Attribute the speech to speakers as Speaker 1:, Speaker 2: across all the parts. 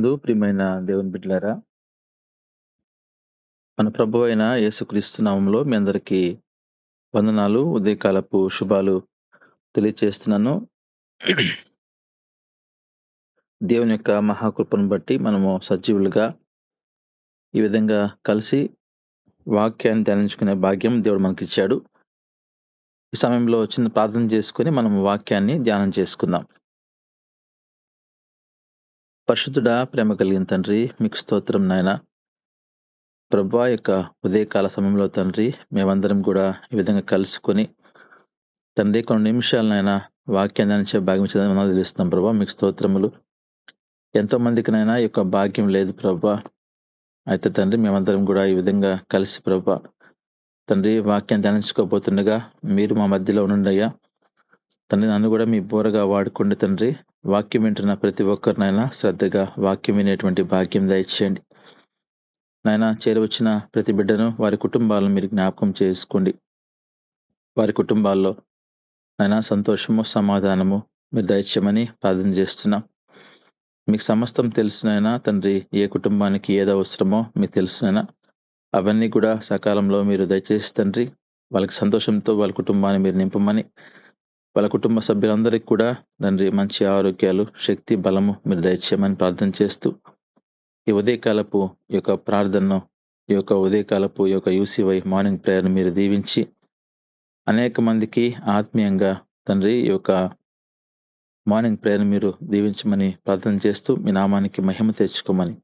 Speaker 1: ప్రియమైన దేవుని బిడ్డలారా, మన ప్రభువైన యేసుక్రీస్తు నామములో మీ అందరికీ వందనాలు, ఉదయకాలపు శుభాలు తెలియచేస్తున్నాను. దేవుని యొక్క మహాకృపను బట్టి మనము సజీవులుగా ఈ విధంగా కలిసి వాక్యాన్ని ధ్యానించుకునే భాగ్యం దేవుడు మనకిచ్చాడు. ఈ సమయంలో చిన్న ప్రార్థన చేసుకొని మనం వాక్యాన్ని ధ్యానం చేసుకుందాం. పరిశుద్ధుడా, ప్రేమ కలిగిన తండ్రి, మీకు స్తోత్రం నాయన. ప్రభువా యొక్క ఉదయకాల సమయంలో తండ్రి, మేమందరం కూడా ఈ విధంగా కలుసుకొని తండ్రి కొన్ని నిమిషాలనైనా వాక్యాన్ని ధ్యానించే భాగ్యం ఇచ్చినందుకు వందనాలు చెల్లిస్తున్నాం ప్రభా. మీకు స్తోత్రములు. ఎంతో మందికినైనా ఈ యొక్క భాగ్యం లేదు ప్రభా. అయితే తండ్రి మేమందరం కూడా ఈ విధంగా కలిసి ప్రభా తండ్రి వాక్యాన్ని ధ్యానించుకోబోతుండగా మీరు మా మధ్యలో ఉండండియ్యా. తండ్రి నన్ను కూడా మీ బోరగా వాడుకోండి తండ్రి. వాక్యం వింటున్న ప్రతి ఒక్కరినైనా శ్రద్ధగా వాక్యం వినేటువంటి భాగ్యం దయచేయండి నాయన. చేరవచ్చిన ప్రతి బిడ్డను వారి కుటుంబాలను మీరు జ్ఞాపకం చేసుకోండి. వారి కుటుంబాల్లో నాయన సంతోషము, సమాధానము మీరు దయచేయమని ప్రార్థన చేస్తున్నాం. మీకు సమస్తం తెలుసునైనా తండ్రి, ఏ కుటుంబానికి ఏది అవసరమో మీకు తెలుసునైనా అవన్నీ కూడా సకాలంలో మీరు దయచేసి తండ్రి వాళ్ళకి సంతోషంతో వాళ్ళ కుటుంబాన్ని మీరు నింపమని, వాళ్ళ కుటుంబ సభ్యులందరికీ కూడా తండ్రి మంచి ఆరోగ్యాలు, శక్తి, బలము మీరు దయచేయమని ప్రార్థన చేస్తూ ఈ ఉదయకాలపు ఈ యొక్క ప్రార్థనను, ఈ యొక్క ఉదయకాలపు ఈ యొక్క యూసీవై మార్నింగ్ ప్రేయర్ను మీరు దీవించి అనేక మందికి ఆత్మీయంగా తండ్రి ఈ యొక్క మార్నింగ్ ప్రేయర్ మీరు దీవించమని ప్రార్థన చేస్తూ మీ నామానికి మహిమ తెచ్చుకోమని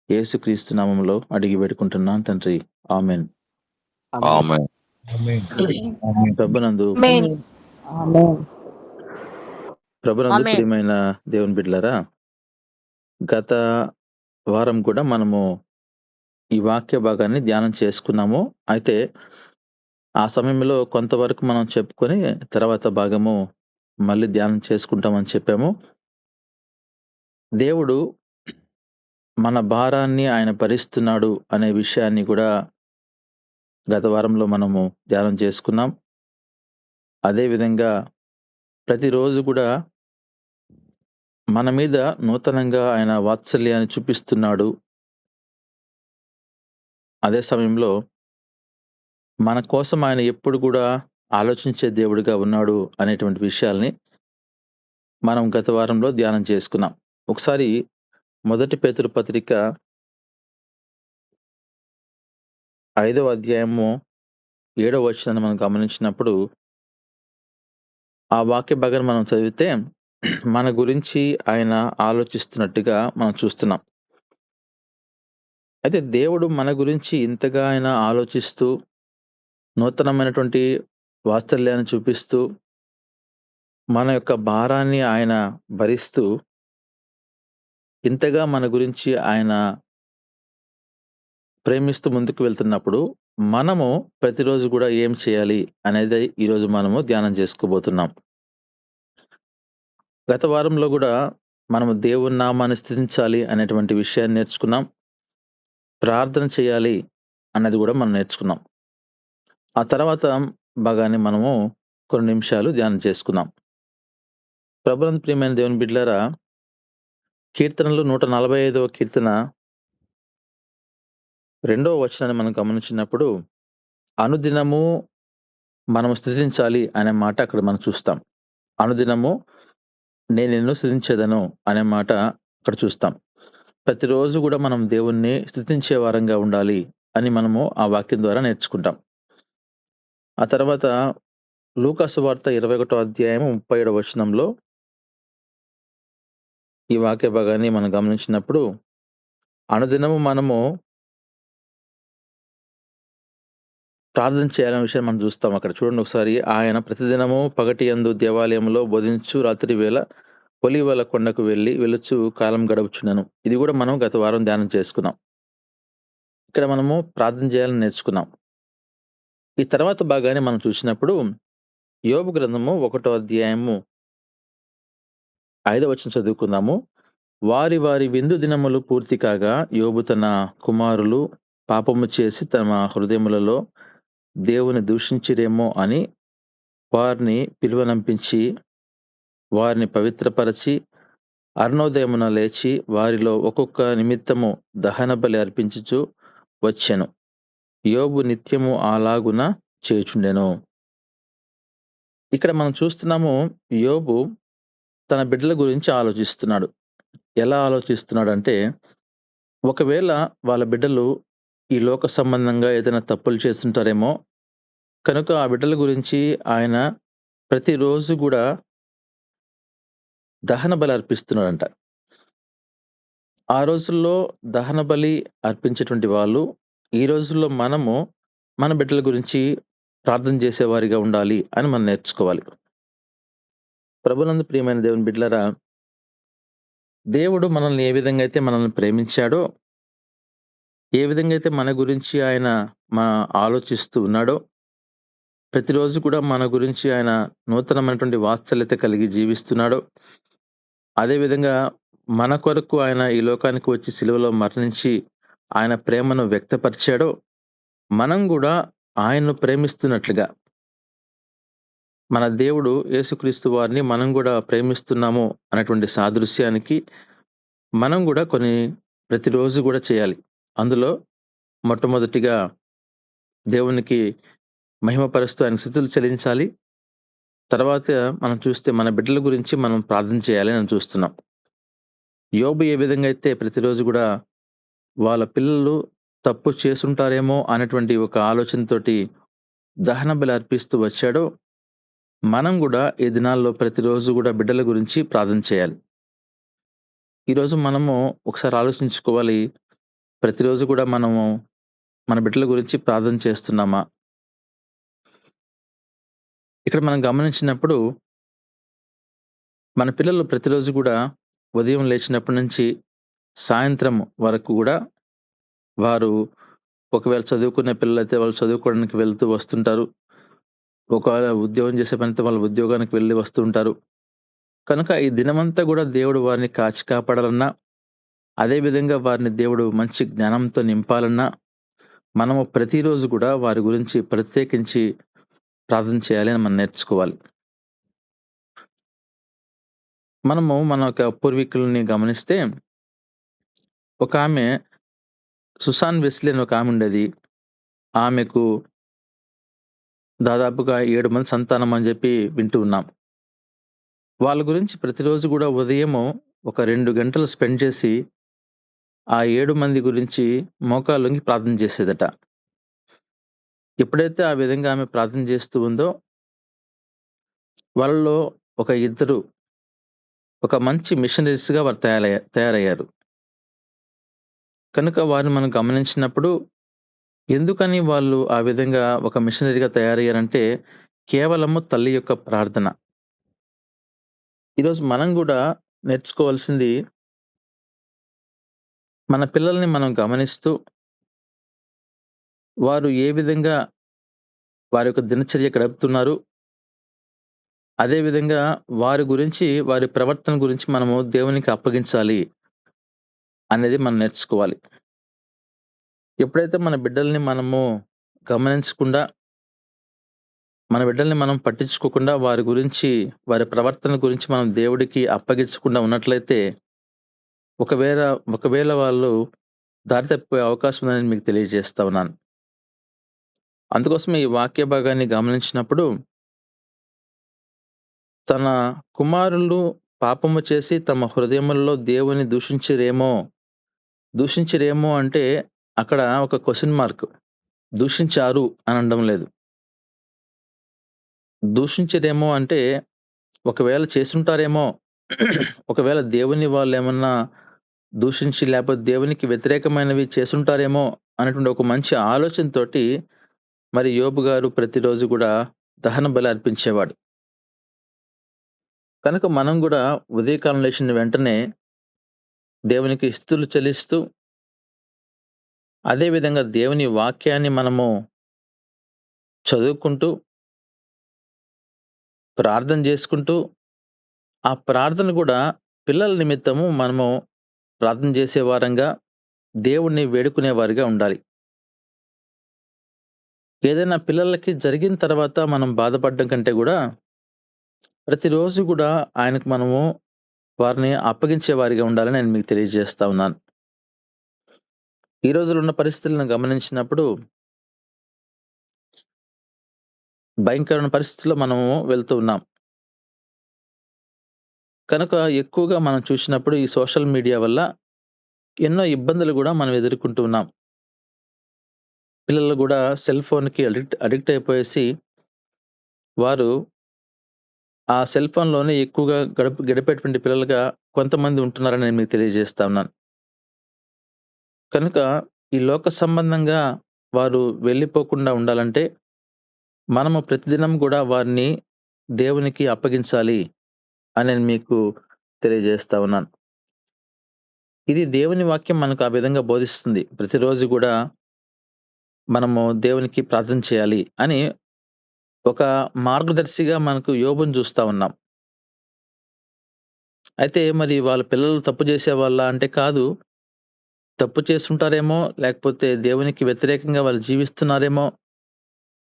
Speaker 1: యేసుక్రీస్తు నామములో అడిగి పెట్టుకుంటున్నాను తండ్రి. ఆమెన్.
Speaker 2: ఆమేన్.
Speaker 3: ఆమేన్.
Speaker 1: ప్రభునందు
Speaker 4: ఆమేన్.
Speaker 5: ఆమేన్.
Speaker 1: ప్రభునందు
Speaker 4: ఆమేన్.
Speaker 1: ప్రియమైన దేవుని బిడ్డలారా, గత వారం కూడా మనము ఈ వాక్య భాగాన్ని ధ్యానం చేసుకున్నాము. అయితే ఆ సమయంలో కొంతవరకు మనం చెప్పుకొని తర్వాత భాగము మళ్ళీ ధ్యానం చేసుకుంటామని చెప్పాము. దేవుడు మన భారాన్ని ఆయన భరిస్తున్నాడు అనే విషయాన్ని కూడా గత వారంలో మనము ధ్యానం చేసుకున్నాం. అదేవిధంగా ప్రతిరోజు కూడా మన మీద నూతనంగా ఆయన వాత్సల్యాన్ని చూపిస్తున్నాడు. అదే సమయంలో మన కోసం ఆయన ఎప్పుడు కూడా ఆలోచించే దేవుడిగా ఉన్నాడు అనేటువంటి విషయాల్ని మనం గత వారంలో ధ్యానం చేసుకున్నాం. ఒకసారి మొదటి పేతురు పత్రిక 5వ అధ్యాయము 7వ వచనాన్ని మనం గమనించినప్పుడు ఆ వాక్య భాగాన్ని మనం చదివితే మన గురించి ఆయన ఆలోచిస్తున్నట్టుగా మనం చూస్తున్నాం. అయితే దేవుడు మన గురించి ఇంతగా ఆయన ఆలోచిస్తూ నూతనమైనటువంటి వాత్సల్యాన్ని చూపిస్తూ మన యొక్క భారాన్ని ఆయన భరిస్తూ ఇంతగా మన గురించి ఆయన ప్రేమిస్తూ ముందుకు వెళ్తున్నప్పుడు మనము ప్రతిరోజు కూడా ఏం చేయాలి అనేది ఈరోజు మనము ధ్యానం చేసుకోబోతున్నాం. గత వారంలో కూడా మనము దేవుని నామాన్ని స్తుతించాలి అనేటువంటి విషయాన్ని నేర్చుకున్నాం. ప్రార్థన చేయాలి అన్నది కూడా మనం నేర్చుకున్నాం. ఆ తర్వాత భాగాన్ని మనము కొన్ని నిమిషాలు ధ్యానం చేసుకుందాం. ప్రభునందు ప్రియమైన దేవుని బిడ్డలారా, కీర్తనలు 145వ కీర్తన 2వ వచనాన్ని మనం గమనించినప్పుడు అనుదినము మనం స్తుతించాలి అనే మాట అక్కడ మనం చూస్తాం. అనుదినము నేను నిన్ను స్తుతించేదను అనే మాట అక్కడ చూస్తాం. ప్రతిరోజు కూడా మనం దేవుణ్ణి స్తుతించే వారంగా ఉండాలి అని మనము ఆ వాక్యం ద్వారా నేర్చుకుంటాం. ఆ తర్వాత లూకా సువార్త 21వ అధ్యాయం 37వ వచనంలో ఈ వాక్య భాగాన్ని మనం గమనించినప్పుడు అనుదినము మనము ప్రార్థన చేయాలనే విషయం మనం చూస్తాం. అక్కడ చూడండి ఒకసారి. ఆయన ప్రతిదినము పగటి యందు దేవాలయంలో బోధించు, రాత్రి వేళ ఒలీవల కొండకు వెలుచు కాలం గడుపుచుండెను. ఇది కూడా మనం గత వారం ధ్యానం చేసుకున్నాం. ఇక్కడ మనము ప్రార్థన చేయాలని నేర్చుకున్నాం. ఈ తర్వాత భాగాన్ని మనం చూసినప్పుడు యోబు గ్రంథము 1వ అధ్యాయము 5వ వచనం చదువుకుందాము. వారి వారి విందు దినములు పూర్తి కాగా యోబు తన కుమారులు పాపము చేసి తమ హృదయములలో దేవుని దూషించిరేమో అని వారిని పిలువనంపించి వారిని పవిత్రపరచి అరుణోదయమున లేచి వారిలో ఒక్కొక్క నిమిత్తము దహన బలి అర్పించుచు వచ్చెను. యోబు నిత్యము అలాగున చేయుచుండెను. ఇక్కడ మనం చూస్తున్నాము, యోబు తన బిడ్డల గురించి ఆలోచిస్తున్నాడు. ఎలా ఆలోచిస్తున్నాడంటే, ఒకవేళ వాళ్ళ బిడ్డలు ఈ లోక సంబంధంగా ఏదైనా తప్పులు చేసుంటారేమో, కనుక ఆ బిడ్డల గురించి ఆయన ప్రతిరోజు గూడా దహన బలి అర్పిస్తున్నాడంట. ఆ రోజుల్లో దహన బలి అర్పించేటువంటి వాళ్ళు, ఈ రోజుల్లో మనము మన బిడ్డల గురించి ప్రార్థన చేసేవారిగా ఉండాలి అని మనం నేర్చుకోవాలి. ప్రభునందు ప్రియమైన దేవుని బిడ్డలారా, దేవుడు మనల్ని ఏ విధంగా అయితే మనల్ని ప్రేమించాడో, ఏ విధంగా అయితే మన గురించి ఆయన మా ఆలోచిస్తూ ఉన్నాడో, ప్రతిరోజు కూడా మన గురించి ఆయన నూతనమైనటువంటి వాత్సల్యత కలిగి జీవిస్తున్నాడో, అదే విధంగా మన కొరకు ఆయన ఈ లోకానికి వచ్చి సిలువలో మరణించి ఆయన ప్రేమను వ్యక్తపరిచాడో, మనం గూడా ఆయన్ను ప్రేమిస్తున్నట్లుగా, మన దేవుడు యేసుక్రీస్తు వారిని మనం గూడా ప్రేమిస్తున్నాము అనేటువంటి సాదృశ్యానికి మనం గూడా కొన్ని ప్రతిరోజు గూడా చేయాలి. అందులో మొట్టమొదటిగా దేవునికి మహిమపరుస్తూ ఆయనకు స్తుతులు చెల్లించాలి. తర్వాత మనం చూస్తే మన బిడ్డల గురించి మనం ప్రార్థన చేయాలి అని చూస్తున్నాం. యోబు ఏ విధంగా అయితే ప్రతిరోజు గూడా వాళ్ళ పిల్లలు తప్పు చేసుంటారేమో అనేటువంటి ఒక ఆలోచనతోటి దహన బలి అర్పిస్తూ వచ్చాడో, మనం గూడా ఈ దినాల్లో ప్రతిరోజు గూడా బిడ్డల గురించి ప్రార్థన చేయాలి. ఈరోజు మనము ఒకసారి ఆలోచించుకోవాలి. ప్రతిరోజు గూడా మనము మన బిడ్డల గురించి ప్రార్థన చేస్తున్నామా? ఇక్కడ మనం గమనించినప్పుడు మన పిల్లలు ప్రతిరోజు గూడా ఉదయం లేచినప్పటి నుంచి సాయంత్రం వరకు గూడా వారు ఒకవేళ చదువుకునే పిల్లలైతే వాళ్ళు చదువుకోవడానికి వెళ్తూ వస్తుంటారు. ఒకవేళ ఉద్యోగం చేసే పనైతే వాళ్ళు ఉద్యోగానికి వెళ్లి వస్తూ ఉంటారు. కనుక ఈ దినమంతా గూడా దేవుడు వారిని కాచి కాపాడాలన్నా, అదే విధంగా వారిని దేవుడు మంచి జ్ఞానంతో నింపాలన్నా, మనము ప్రతిరోజు గూడా వారి గురించి ప్రత్యేకించి ప్రార్థన చేయాలి అని మనం నేర్చుకోవాలి. మనము మన యొక్క పూర్వీకులని గమనిస్తే, ఒకామె సుసాన్ వెస్లీ అని ఒకామె ఉండేది. ఆమెకు దాదాపుగా 7 మంది సంతానం అని జెప్పి వింటూ ఉన్నాం. వాళ్ళ గురించి ప్రతిరోజు గూడా ఉదయము ఒక 2 గంటలు స్పెండ్ చేసి, ఆ 7 మంది గురించి మోకాళ్ళొంగి ప్రార్థన చేసేదట. ఎప్పుడైతే ఆ విధంగా ఆమె ప్రార్థన చేస్తూ ఉందో, వాళ్ళలో ఒక ఇద్దరు ఒక మంచి మిషనరీస్‌గా వారు తయారయ్యారు. కనుక వారిని మనం గమనించినప్పుడు, ఎందుకని వాళ్ళు ఆ విధంగా ఒక మిషనరీగా తయారయ్యారంటే, కేవలము తల్లి యొక్క ప్రార్థన. ఈరోజు మనం గూడా నేర్చుకోవాల్సింది, మన పిల్లల్ని మనం గమనిస్తూ, వారు ఏ విధంగా వారి యొక్క దినచర్య గడుపుతున్నారు, అదే విధంగా వారి గురించి, వారి ప్రవర్తన గురించి మనము దేవునికి అప్పగించాలి అనేది మనం నేర్చుకోవాలి. ఎప్పుడైతే మన బిడ్డల్ని మనము గమనించకుండా, మన బిడ్డల్ని మనం పట్టించుకోకుండా, వారి గురించి, వారి ప్రవర్తన గురించి మనం దేవుడికి అప్పగించకుండా ఉన్నట్లయితే, ఒకవేళ ఒకవేళ వాళ్ళు దారి తప్పిపోయే అవకాశం ఉందని మీకు తెలియజేస్తా ఉన్నాను. అందుకోసమే ఈ వాక్య భాగాన్ని గమనించినప్పుడు, తన కుమారులు పాపము చేసి తమ హృదయములలో దేవుని దూషించిరేమో అంటే అక్కడ ఒక క్వెషన్ మార్క్. దూషించారు అని అనడం లేదు. దూషించిరేమో అంటే ఒకవేళ చేసుంటారేమో, ఒకవేళ దేవుని వాళ్ళేమన్నా దూషించి లేపోతే దేవునికి వ్యతిరేకమైనవి చేసుంటారేమో అనేటువంటి ఒక మంచి ఆలోచనతోటి మరి యోబు గారు ప్రతిరోజు గూడా దహన బలి అర్పించేవాడు. కనుక మనం గూడా ఉదయకాలం లేచిన వెంటనే దేవునికి స్తుతులు చెల్లిస్తూ, అదే విధంగా దేవుని వాక్యాన్ని మనము చదువుకుంటూ, ప్రార్థన జేసుకుంటూ, ఆ ప్రార్థన గూడా పిల్లల నిమిత్తము మనము ప్రార్థన చేసే వారంగా, దేవుడిని వేడుకునే వారిగా ఉండాలి. ఏదైనా పిల్లలకి జరిగిన తర్వాత మనం బాధపడడం కంటే గూడా, ప్రతిరోజు గూడా ఆయనకు మనము వారిని అప్పగించే వారిగా ఉండాలని నేను మీకు తెలియజేస్తా ఉన్నాను. ఈ రోజుల్లో ఉన్న పరిస్థితులను గమనించినప్పుడు భయంకరమైన పరిస్థితుల్లో మనము వెళ్తూ ఉన్నాం. కనుక ఎక్కువగా మనం చూసినప్పుడు ఈ సోషల్ మీడియా వల్ల ఎన్నో ఇబ్బందులు గూడా మనం ఎదుర్కొంటూ ఉన్నాం. పిల్లలు గూడా సెల్ ఫోన్‌కి అడిక్ట్ అయిపోయేసి వారు ఆ సెల్ ఫోన్‌లోనే ఎక్కువగా గడిపేటువంటి పిల్లలుగా కొంతమంది ఉంటున్నారని నేను మీకు తెలియజేస్తా ఉన్నాను. కనుక ఈ లోక సంబంధంగా వారు వెళ్ళిపోకుండా ఉండాలంటే మనము ప్రతిదినం గూడా వారిని దేవునికి అప్పగించాలి అని నేను మీకు తెలియజేస్తా ఉన్నాను. ఇది దేవుని వాక్యం మనకు ఆ విధంగా బోధిస్తుంది. ప్రతిరోజు గూడా మనము దేవునికి ప్రార్థన చేయాలి అని ఒక మార్గదర్శిగా మనకు యోబుని చూస్తా ఉన్నాం. అయితే మరి వాళ్ళ పిల్లలు తప్పు చేసేవాళ్ళా అంటే కాదు. తప్పు చేసుంటారేమో, లేకపోతే దేవునికి వ్యతిరేకంగా వాళ్ళు జీవిస్తున్నారేమో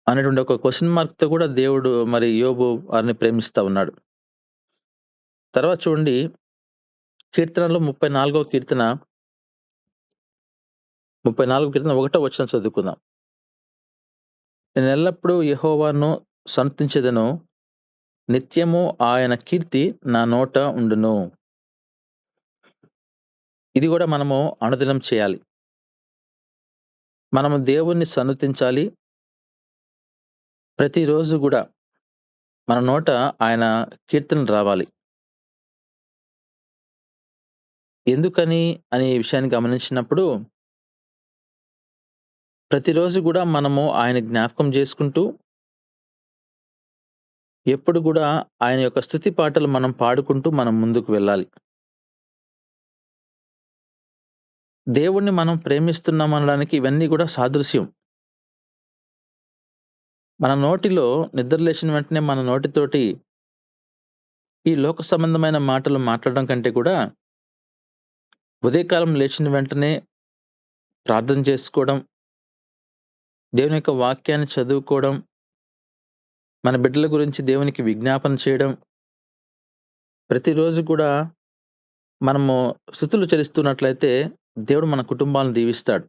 Speaker 1: అనేటువంటి ఒక క్వెషన్ మార్క్‌తో కూడా దేవుడు మరి యోబు వారిని ప్రేమిస్తా ఉన్నాడు. తర్వాత చూడండి కీర్తనలో 34 కీర్తన ఒకటో వచనం చదువుకుందాం. నేనెల్లప్పుడూ యెహోవాను సన్నుతించెదను. నిత్యము ఆయన కీర్తి నా నోట ఉండును. ఇది గూడా మనము అనుదినం చేయాలి. మనము దేవుణ్ణి సన్నుతించాలి. ప్రతిరోజు గూడా మన నోట ఆయన కీర్తనలు రావాలి. ఎందుకని అనే విషయాన్ని గమనించినప్పుడు ప్రతిరోజు గూడా మనము ఆయన జ్ఞాపకం జేసుకుంటూ ఎప్పుడు గూడా ఆయన యొక్క స్తుతి పాటలు మనం పాడుకుంటూ మనం ముందుకు వెళ్ళాలి. దేవుణ్ణి మనం ప్రేమిస్తున్నాం అనడానికి ఇవన్నీ గూడా సాదృశ్యం. మన నోటిలో నిద్ర లేచిన వెంటనే మన నోటితోటి ఈ లోక సంబంధమైన మాటలు మాట్లాడడం కంటే కూడా ఉదయకాలం లేచిన వెంటనే ప్రార్థన చేసుకోవడం, దేవుని యొక్క వాక్యాన్ని చదువుకోవడం, మన బిడ్డల గురించి దేవునికి విజ్ఞాపన చేయడం, ప్రతిరోజు కూడా మనము స్తుతులు చెల్లిస్తున్నట్లయితే దేవుడు మన కుటుంబాలను దీవిస్తాడు.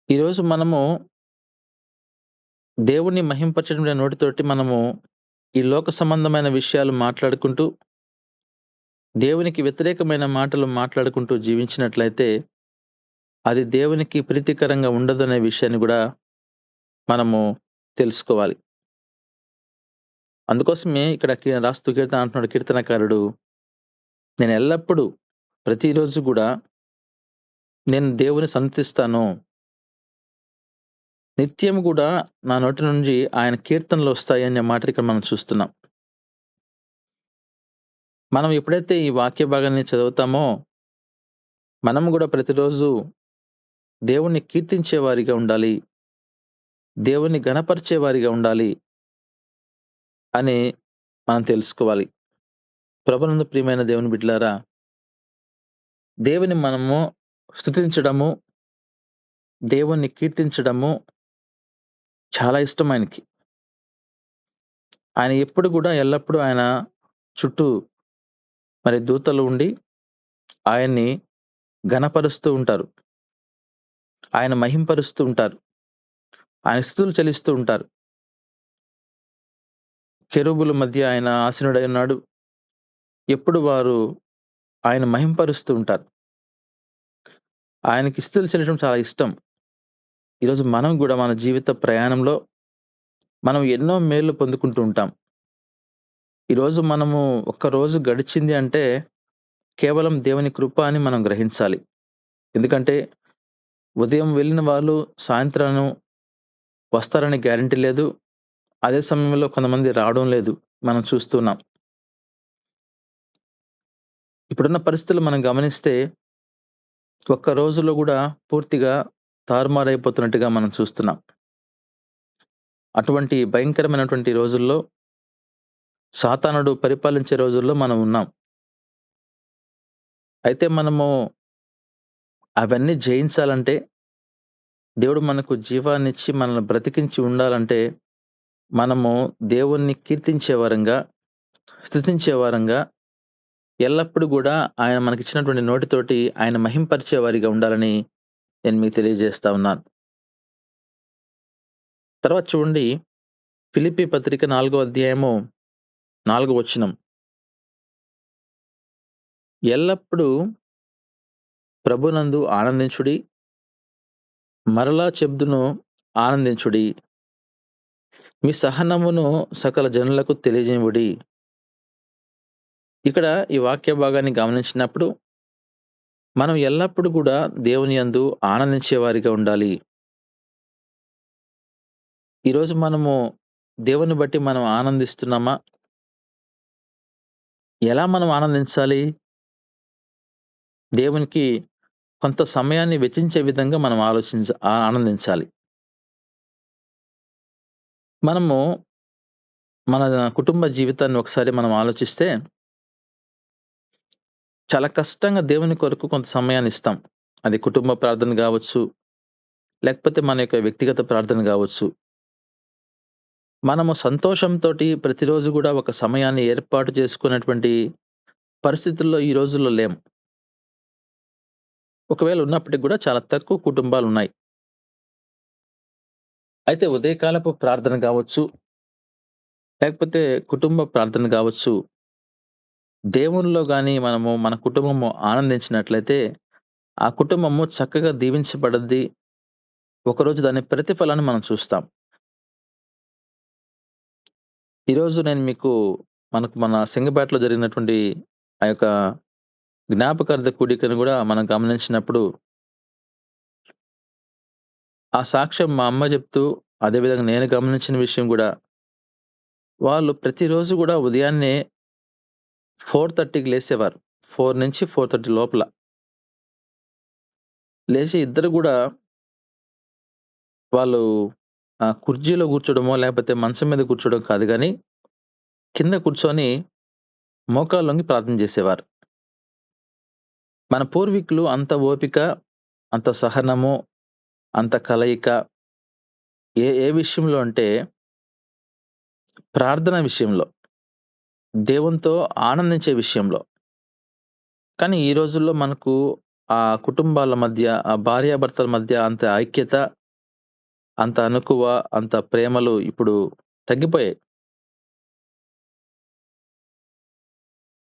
Speaker 1: ఈరోజు మనము దేవుణ్ణి మహింపరచడం నోటితోటి మనము ఈ లోక సంబంధమైన విషయాలు మాట్లాడుకుంటూ, దేవునికి వ్యతిరేకమైన మాటలు మాట్లాడుకుంటూ జీవించినట్లయితే, అది దేవునికి ప్రీతికరంగా ఉండదనే విషయాన్ని గూడా మనము తెలుసుకోవాలి. అందుకోసమే ఇక్కడ రాస్తూ కీర్తన అంటున్నాడు కీర్తనకారుడు, నేనెల్లప్పుడూ ప్రతిరోజు గూడా నేను దేవుని సన్నుతిస్తాను. నిత్యం గూడా నా నోటి నుంచి ఆయన కీర్తనలొస్తాయి అనే మాట ఇక్కడ మనం చూస్తున్నాం. మనం ఎప్పుడైతే ఈ వాక్య భాగాన్ని చదువుతామో, మనం గూడా ప్రతిరోజు దేవుణ్ణి కీర్తించే వారిగా ఉండాలి. దేవుణ్ణి ఘనపరిచే వారిగా ఉండాలి అని మనం తెలుసుకోవాలి. ప్రభునందు ప్రియమైన దేవుని బిడ్డలారా, దేవుని మనము స్తుతించడము, దేవుణ్ణి కీర్తించడము చాలా ఇష్టం ఆయనకి. ఆయన ఎప్పుడు గూడా ఎల్లప్పుడూ ఆయన చుట్టూ మరి దూతలు ఉండి ఆయన్ని ఘనపరుస్తూ ఉంటారు. ఆయన మహింపరుస్తూ ఉంటారు. ఆయన స్తుతులు చెల్లిస్తూ ఉంటారు. కెరూబుల మధ్య ఆయన ఆసీనుడై ఉన్నాడు. ఎప్పుడు వారు ఆయన మహింపరుస్తూ ఉంటారు. ఆయనకి స్తుతులు చెల్లడం చాలా ఇష్టం. ఈరోజు మనం గూడా మన జీవిత ప్రయాణంలో మనం ఎన్నో మేళ్ళు పొందుకుంటూ ఉంటాం. ఈరోజు మనము ఒక్కరోజు గడిచింది అంటే కేవలం దేవుని కృప అని మనం గ్రహించాలి. ఎందుకంటే ఉదయం వెళ్ళిన వాళ్ళు సాయంత్రం వస్తారని గ్యారంటీ లేదు. అదే సమయంలో కొంతమంది రావడం లేదు. మనం చూస్తున్నాం. ఇప్పుడున్న పరిస్థితులు మనం గమనిస్తే ఒక్క రోజులో గూడా పూర్తిగా తారుమారైపోతున్నట్టుగా మనం చూస్తున్నాం. అటువంటి భయంకరమైనటువంటి రోజుల్లో సాతానుడు పరిపాలించే రోజుల్లో మనం ఉన్నాం. అయితే మనము అవన్నీ జయించాలంటే దేవుడు మనకు జీవాన్నిచ్చి మనల్ని బ్రతికించి ఉండాలంటే మనము దేవుణ్ణి కీర్తించే వరంగా, స్తుతించే వారంగా ఎల్లప్పుడు గూడా ఆయన మనకిచ్చినటువంటి నోటితోటి ఆయన మహింపరిచే వారిగా ఉండాలని నేను మీకు తెలియజేస్తా ఉన్నాను. తర్వాత చూడండి, ఫిలిప్పీ పత్రిక 4 అధ్యాయము 4 వచనం. ఎల్లప్పుడూ ప్రభునందు ఆనందించుడి. మరలా చెప్దును, ఆనందించుడి. మీ సహనమును సకల జనులకు తెలియజేయుడి. ఇక్కడ ఈ వాక్య భాగాన్ని గమనించినప్పుడు మనం ఎల్లప్పుడు గూడా దేవుని యందు ఆనందించే వారిగా ఉండాలి. ఈరోజు మనము దేవుని బట్టి మనం ఆనందిస్తున్నామా? ఎలా మనం ఆనందించాలి? దేవునికి కొంత సమయాన్ని వెచ్చించే విధంగా మనం ఆనందించాలి. మనము మన కుటుంబ జీవితాన్ని ఒకసారి మనం ఆలోచిస్తే, చాలా కష్టంగా దేవుని కొరకు కొంత సమయాన్ని ఇస్తాం. అది కుటుంబ ప్రార్థన గావచ్చు, లేకపోతే మన యొక్క వ్యక్తిగత ప్రార్థన గావచ్చు. మనము సంతోషంతోటి ప్రతిరోజు గూడా ఒక సమయాన్ని ఏర్పాటు చేసుకున్నటువంటి పరిస్థితుల్లో ఈ రోజుల్లో లేము. ఒకవేళ ఉన్నప్పటికి గూడా చాలా తక్కువ కుటుంబాలున్నాయి. అయితే ఉదయకాలపు ప్రార్థన గావచ్చు, లేకపోతే కుటుంబ ప్రార్థన గావచ్చు, దేవునిలో గాని మనము మన కుటుంబము ఆనందించినట్లయితే, ఆ కుటుంబము చక్కగా దీవించబడద్ది. ఒకరోజు దాని ప్రతిఫలాన్ని మనం చూస్తాం. ఈరోజు నేను మీకు మన సింగపేటలో జరిగినటువంటి ఆ యొక్క జ్ఞాపకార్థ కూడికను గూడా మనం గమనించినప్పుడు, ఆ సాక్ష్యం మా అమ్మ చెప్తూ, అదే విధంగా నేను గమనించిన విషయం గూడా, వాళ్ళు ప్రతిరోజు గూడా ఉదయాన్నే 4:30కి లేసేవారు. 4-4:30 లోపల. లేచి ఇద్దరు గూడా వాళ్ళు కుర్చీలో కూర్చోడమో, లేకపోతే మంచం మీద కూర్చోవడం కాదు గానీ, కింద కూర్చొని మోకాళ్ళొంగి ప్రార్థన చేసేవారు. మన పూర్వీకులు అంత ఓపిక, అంత సహనము, అంత కలయిక ఏ ఏ విషయంలో అంటే, ప్రార్థన విషయంలో, దేవునితో ఆనందించే విషయంలో. కానీ ఈ రోజుల్లో మనకు ఆ కుటుంబాల మధ్య, ఆ భార్యాభర్తల మధ్య అంత ఐక్యత, అంత అణకువ, అంత ప్రేమలు ఇప్పుడు తగ్గిపోయాయి.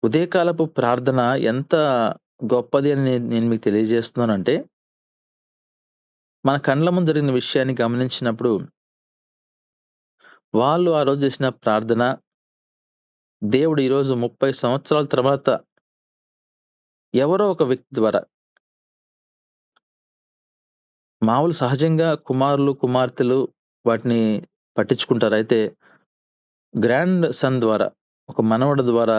Speaker 1: ఉదయకాలపు ప్రార్థన ఎంత గొప్పది అని నేను మీకు తెలియజేస్తున్నానంటే, మన కండ్ల ముందు జరిగిన విషయాన్ని గమనించినప్పుడు, వాళ్ళు ఆ రోజు చేసిన ప్రార్థన, దేవుడు ఈరోజు 30 సంవత్సరాల తర్వాత ఎవరో ఒక వ్యక్తి ద్వారా మామూలు సహజంగా కుమారులు, కుమార్తెలు వాటిని పట్టించుకుంటారు. అయితే గ్రాండ్ సన్ ద్వారా, ఒక మనవడు ద్వారా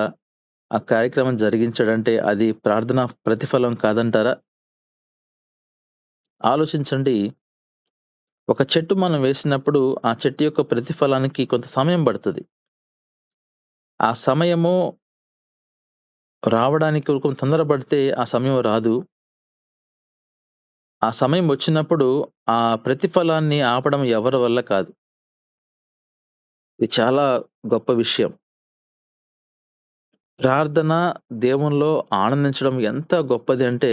Speaker 1: ఆ కార్యక్రమం జరిగించాడంటే అది ప్రార్థన ప్రతిఫలం కాదంటారా? ఆలోచించండి. ఒక చెట్టు మనం వేసినప్పుడు ఆ చెట్టు యొక్క ప్రతిఫలానికి కొంత సమయం పడతది. ఆ సమయము రావడానికి కొంచెం తొందరపడితే ఆ సమయం రాదు. ఆ సమయం వచ్చినప్పుడు ఆ ప్రతిఫలాన్ని ఆపడం ఎవరి వల్ల కాదు. ఇది చాలా గొప్ప విషయం. ప్రార్థన, దేవునిలో ఆనందించడం ఎంత గొప్పది అంటే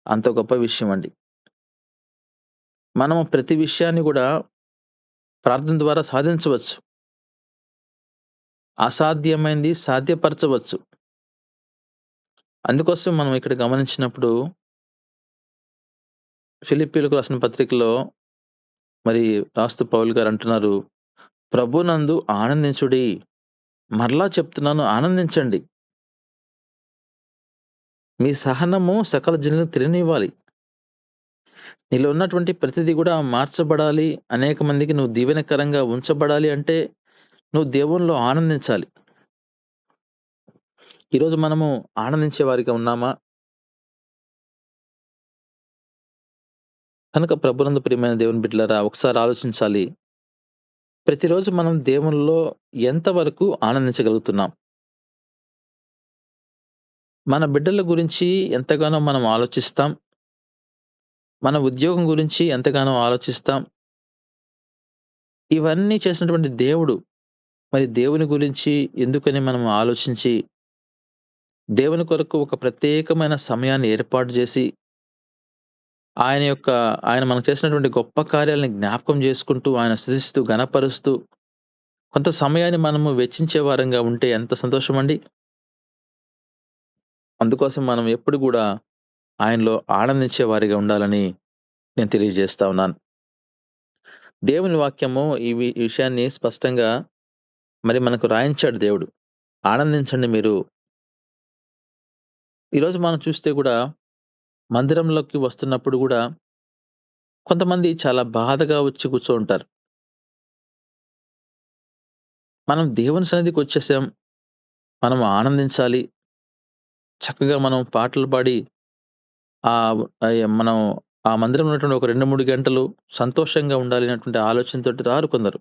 Speaker 1: అంత గొప్ప విషయమండి. మనము ప్రతి విషయాన్ని గూడా ప్రార్థన ద్వారా సాధించవచ్చు. అసాధ్యమైంది సాధ్యపరచవచ్చు. అందుకోసం మనం ఇక్కడ గమనించినప్పుడు ఫిలిప్పీయులకు రాసిన పత్రికలో మరి రాస్తూ పౌలు గారు అంటున్నారు, ప్రభునందు ఆనందించుడి. మరలా చెప్తున్నాను, ఆనందించండి. మీ సహనము సకల జనులకు తెలియనివ్వాలి. నీలో ఉన్నటువంటి ప్రతిది గూడా మార్చబడాలి. అనేక మందికి నువ్వు దీవెనకరంగా ఉంచబడాలి అంటే, నువ్వు దేవునిలో ఆనందించాలి. ఈరోజు మనము ఆనందించే వారిగా ఉన్నామా? కనుక ప్రభునందు ప్రియమైన దేవుని బిడ్డలారా ఒకసారి ఆలోచించాలి. ప్రతిరోజు మనం దేవునిలో ఎంతవరకు ఆనందించగలుగుతున్నాం? మన బిడ్డల గురించి ఎంతగానో మనం ఆలోచిస్తాం. మన ఉద్యోగం గురించి ఎంతగానో ఆలోచిస్తాం. ఇవన్నీ చేసినటువంటి దేవుడు మరి దేవుని గురించి ఎందుకని మనం ఆలోచించి, దేవుని కొరకు ఒక ప్రత్యేకమైన సమయాన్ని ఏర్పాటు జేసి, ఆయన యొక్క ఆయన మనకు చేసినటువంటి గొప్ప కార్యాలను జ్ఞాపకం జేసుకుంటూ, ఆయన స్తుతిస్తూ, ఘనపరుస్తూ, కొంత సమయాన్ని మనము వెచ్చించే వారంగా ఉంటే ఎంత సంతోషమండి. అందుకోసం మనం ఎప్పుడు గూడా ఆయనలో ఆనందించే వారిగా ఉండాలని నేను తెలియజేస్తా ఉన్నాను. దేవుని వాక్యము ఈ విషయాన్ని స్పష్టంగా మరి మనకు రాయించాడు దేవుడు. ఆనందించండి మీరు. ఈరోజు మనం చూస్తే గూడా మందిరంలోకి వస్తున్నప్పుడు గూడా కొంతమంది చాలా బాధగా వచ్చి కూర్చోంటారు. మనం దేవుని సన్నిధికొచ్చేసాం. మనం ఆనందించాలి. చక్కగా మనం పాటలు పాడి మనం ఆ మందిరంలో ఉన్నటువంటి ఒక 2, 3 గంటలు సంతోషంగా ఉండాలి అనేటువంటి ఆలోచనతోటి రారు కొందరు.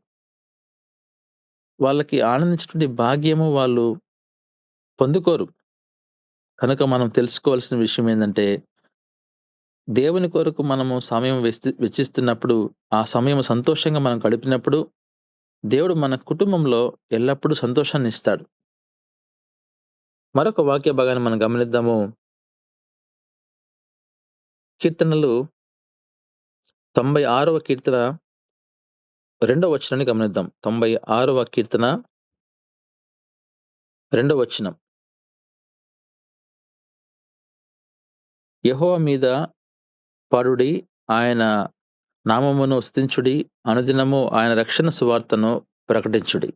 Speaker 1: వాళ్ళకి ఆనందించేటువంటి భాగ్యము వాళ్ళు పొందుకోరు. కనుక మనం తెలుసుకోవాల్సిన విషయం ఏందంటే, దేవుని కొరకు మనము సమయం వెచ్చిస్తున్నప్పుడు, ఆ సమయం సంతోషంగా మనం గడిపినప్పుడు, దేవుడు మన కుటుంబంలో ఎల్లప్పుడూ సంతోషాన్నిస్తాడు. మరొక వాక్య భాగాన్ని మనం గమనిద్దాము. కీర్తనలు 96వ కీర్తన రెండో వచనాన్ని గమనిద్దాం. 96వ కీర్తన రెండో వచనం. యెహోవా మీద పరుడి, ఆయన నామమును స్తుతించుడి, అనుదినము ఆయన రక్షణ సువార్తను ప్రకటించుడి.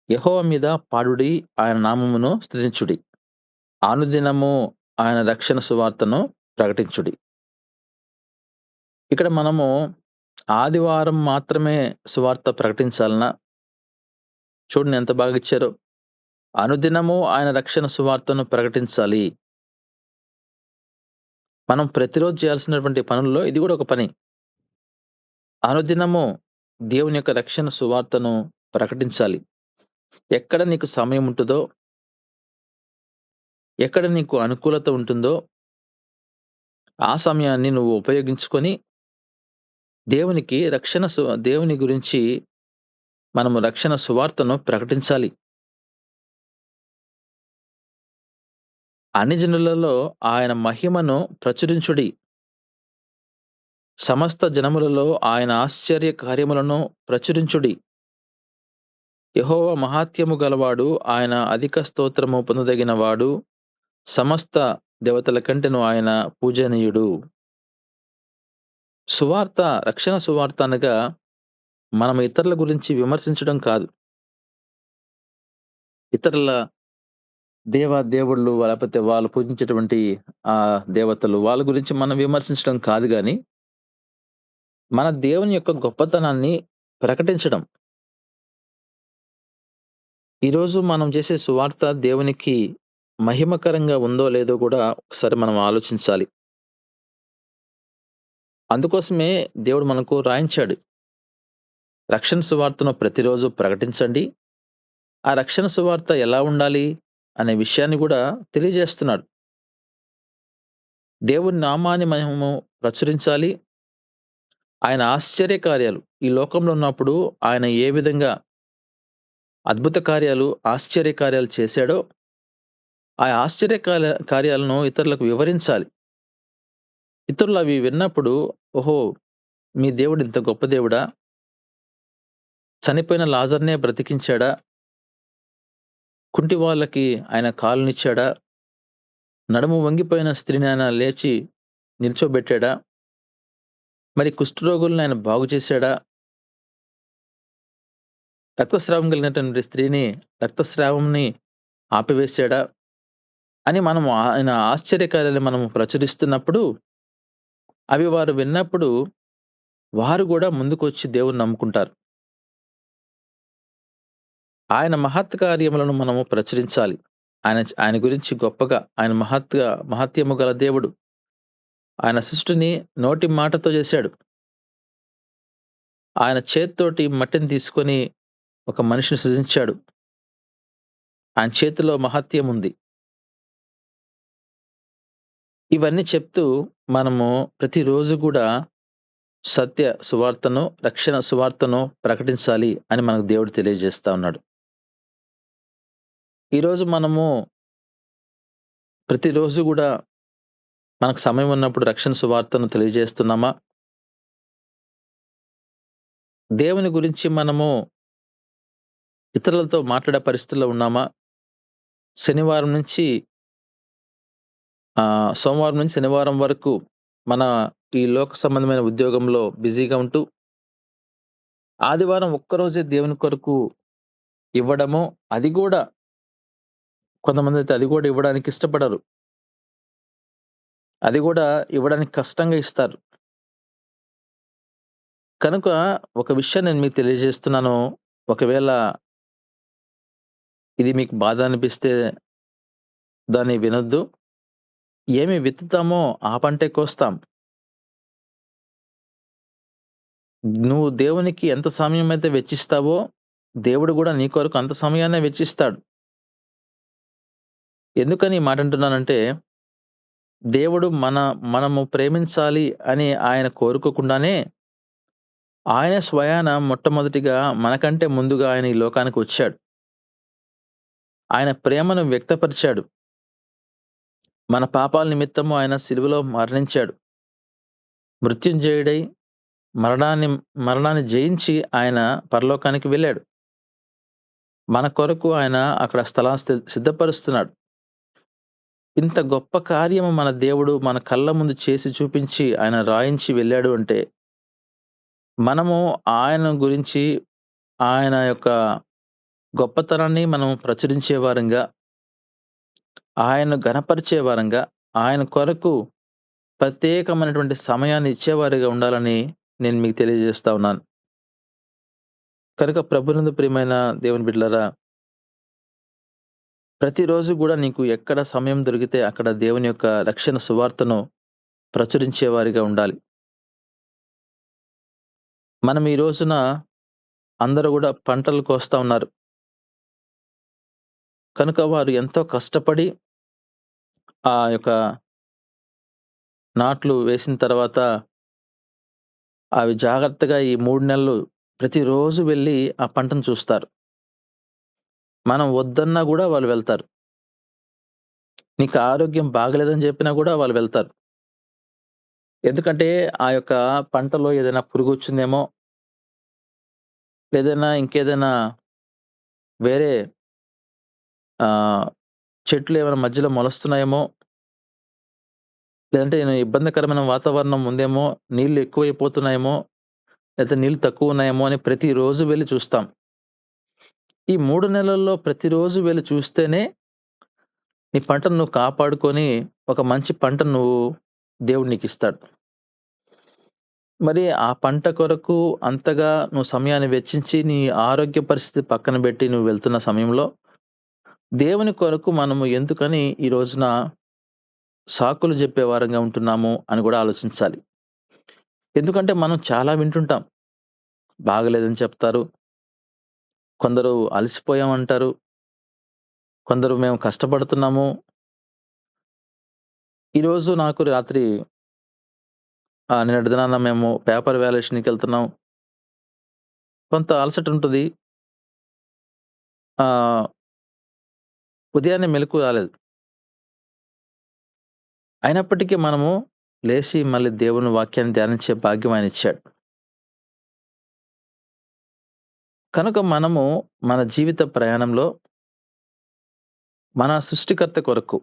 Speaker 1: యెహోవా మీద పాడుడి, ఆయన నామమును స్తుతించుడి. అనుదినము ఆయన రక్షణ సువార్తను ప్రకటించుడి. ఇక్కడ మనము ఆదివారం మాత్రమే సువార్త ప్రకటించాలనా? చూడండి ఎంత బాగా ఇచ్చారో. అనుదినము ఆయన రక్షణ సువార్తను ప్రకటించాలి. మనం ప్రతిరోజు చేయాల్సినటువంటి పనుల్లో ఇది గూడా ఒక పని. అనుదినము దేవుని యొక్క రక్షణ సువార్తను ప్రకటించాలి. ఎక్కడ నీకు సమయం ఉంటదో, ఎక్కడ నీకు అనుకూలత ఉంటుందో, ఆ సమయాన్ని నువ్వు ఉపయోగించుకొని దేవుని గురించి మనము రక్షణ సువార్తను ప్రకటించాలి. అన్ని జనులలో ఆయన మహిమను ప్రచురించుడి. సమస్త జనములలో ఆయన ఆశ్చర్య కార్యములను ప్రచురించుడి. యెహోవా మహాత్యము గలవాడు, ఆయన అధిక స్తోత్రము పొందదగినవాడు, సమస్త దేవతల కంటెను ఆయన పూజనీయుడు. సువార్త, రక్షణ సువార్త అనగా మనం ఇతరుల గురించి విమర్శించడం కాదు. ఇతరుల దేవుళ్ళు లేకపోతే వాళ్ళు పూజించేటువంటి దేవతలు వాళ్ళ గురించి మనం విమర్శించడం కాదు గానీ, మన దేవుని యొక్క గొప్పతనాన్ని ప్రకటించడం. ఈరోజు మనం చేసే సువార్త దేవునికి మహిమకరంగా ఉందో లేదో గూడా ఒకసారి మనం ఆలోచించాలి. అందుకోసమే దేవుడు మనకు రాయించాడు. రక్షణ సువార్తను ప్రతిరోజు ప్రకటించండి. ఆ రక్షణ సువార్త ఎలా ఉండాలి అనే విషయాన్ని గూడా తెలియజేస్తున్నాడు. దేవుని నామాన్ని మనము ప్రచురించాలి. ఆయన ఆశ్చర్య కార్యాలు ఈ లోకంలో ఉన్నప్పుడు ఆయన ఏ విధంగా అద్భుత కార్యాలు, ఆశ్చర్య కార్యాలు చేశాడో, ఆ ఆశ్చర్య కార్యాలను ఇతరులకు వివరించాలి. ఇతరులు అవి విన్నప్పుడు, ఓహో! మీ దేవుడు ఇంత గొప్ప దేవుడా? చనిపోయిన లాజర్‌నే బ్రతికించాడా? కుంటి వాళ్ళకి ఆయన కాళ్ళనిచ్చాడా? నడుము వంగిపోయిన స్త్రీని ఆయన లేచి నిల్చోబెట్టాడా? మరి కుష్ఠరోగుల్ని ఆయన బాగు చేశాడా? రక్తస్రావం కలిగినటువంటి స్త్రీని రక్తస్రావంని ఆపివేశాడా? అని మనము ఆయన ఆశ్చర్యకార్యాలు మనము ప్రచురిస్తున్నప్పుడు, అవి వారు విన్నప్పుడు, వారు గూడా ముందుకొచ్చి దేవుడిని నమ్ముకుంటారు. ఆయన మహత్ కార్యములను మనము ప్రచురించాలి. ఆయన గురించి గొప్పగా ఆయన మహత్యము గల దేవుడు. ఆయన సృష్టిని నోటి మాటతో చేశాడు. ఆయన చేత్తోటి మట్టిని తీసుకొని ఒక మనిషిని సృజించాడు. ఆయన చేతిలో మహత్యముంది. ఇవన్నీ చెప్తూ మనము ప్రతిరోజు గూడా సత్య సువార్తను, రక్షణ సువార్తను ప్రకటించాలి అని మనకు దేవుడు తెలియజేస్తా ఉన్నాడు. ఈరోజు మనము ప్రతిరోజు గూడా మనకు సమయం ఉన్నప్పుడు రక్షణ సువార్తను తెలియజేస్తున్నామా? దేవుని గురించి మనము ఇతరులతో మాట్లాడే పరిస్థితిలో ఉన్నామా? శనివారం నుంచి సోమవారం నుంచి శనివారం వరకు మన ఈ లోక సంబంధమైన ఉద్యోగంలో బిజీగా ఉంటూ, ఆదివారం ఒక్కరోజే దేవుని కొరకు ఇవ్వడము, అది గూడా కొంతమందైతే అది గూడా ఇవ్వడానికి ఇష్టపడరు. అది గూడా ఇవ్వడానికి కష్టంగా ఇస్తారు. కనుక ఒక విషయం నేను మీకు తెలియజేస్తున్నాను. ఒకవేళ ఇది మీకు బాధ అనిపిస్తే దాన్ని వినొద్దు. ఏమి విత్తుతామో ఆ పంటే కోస్తాం. నువ్వు దేవునికి ఎంత సమయమైతే వెచ్చిస్తావో, దేవుడు గూడా నీ కొరకు అంత సమయాన్నే వెచ్చిస్తాడు. ఎందుకని ఈ మాటంటున్నానంటే, దేవుడు మనము ప్రేమించాలి అని ఆయన కోరుకోకుండానే, ఆయనే స్వయాన మొట్టమొదటిగా మనకంటే ముందుగా ఆయన ఈ లోకానికి వచ్చాడు. ఆయన ప్రేమను వ్యక్తపరిచాడు. మన పాపాల నిమిత్తము ఆయన సిలువలో మరణించాడు. మృత్యుంజయుడై మరణాన్ని మరణాన్ని జయించి ఆయన పరలోకానికి వెళ్ళాడు. మన కొరకు ఆయన అక్కడ స్థలాన్ని సిద్ధపరుస్తున్నాడు. ఇంత గొప్ప కార్యము మన దేవుడు మన కళ్ళ ముందు చేసి చూపించి ఆయన రాయించి వెళ్ళాడు అంటే, మనము ఆయన గురించి, ఆయన యొక్క గొప్పతనాన్ని మనం ప్రచురించే వారంగా, ఆయన్ను ఘనపరిచే వారంగా, ఆయన కొరకు ప్రత్యేకమైనటువంటి సమయాన్ని ఇచ్చేవారిగా ఉండాలని నేను మీకు తెలియజేస్తా ఉన్నాను. కనుక ప్రభునందు ప్రియమైన దేవుని బిడ్డలారా, ప్రతిరోజు గూడా నీకు ఎక్కడ సమయం దొరికితే అక్కడ దేవుని యొక్క రక్షణ సువార్తను ప్రచురించేవారిగా ఉండాలి. మనం ఈ రోజున అందరూ గూడా పంటలు కోస్తా ఉన్నారు. కనుక వారు ఎంతో కష్టపడి ఆ యొక్క నాట్లు వేసిన తర్వాత అవి జాగ్రత్తగా ఈ 3 నెలలు ప్రతిరోజు వెళ్లి ఆ పంటను చూస్తారు. మనం వద్దన్నా గూడా వాళ్ళు వెళ్తారు. నీకు ఆరోగ్యం బాగలేదని జెప్పినా గూడా వాళ్ళు వెళ్తారు. ఎందుకంటే ఆ యొక్క పంటలో ఏదైనా పురుగొచ్చిందేమో, లేదన్నా ఇంకేదైనా వేరే ఆహ్, చెట్లు ఏమైనా మధ్యలో మొలుస్తున్నాయేమో, లేదంటే ఏమైనా ఇబ్బందికరమైన వాతావరణం ఉందేమో, నీళ్లు ఎక్కువైపోతున్నాయేమో, లేతే నీళ్లు తక్కువున్నాయేమో అని ప్రతిరోజు వెళ్లి చూస్తాం. ఈ 3 నెలల్లో ప్రతిరోజు వెళ్లి చూస్తేనే నీ పంటను నువ్వు కాపాడుకొని ఒక మంచి పంటను దేవుడు నీకిస్తాడు. మరి ఆ పంట కొరకు అంతగా నువ్వు సమయాన్ని వెచ్చించి నీ ఆరోగ్య పరిస్థితి పక్కన బెట్టి నువ్వు వెళ్తున్న సమయంలో, దేవుని కొరకు మనము ఎందుకని ఈ రోజున సాకులు జెప్పే వారంగా ఉంటున్నాము అని గూడా ఆలోచించాలి. ఎందుకంటే మనం చాలా వింటుంటాం. బాగలేదని చెప్తారు. కొందరు అలసిపోయామంటారు. కొందరు మేము కష్టపడుతున్నాము. ఈరోజు నాకు రాత్రి నిన్నటి దినాన మేము పేపర్ వాల్యుయేషన్‌కెళ్తున్నాం. కొంత అలసటుంటది. ఆహ్, ఉదయాన్నే మెలుకువ రాలేదు. అయినప్పటికీ మనము లేసి మళ్ళీ దేవుని వాక్యాన్ని ధ్యానించే భాగ్యం ఆయనిచ్చాడు. కనుక మనము మన జీవిత ప్రయాణంలో మన సృష్టికర్త కొరకు,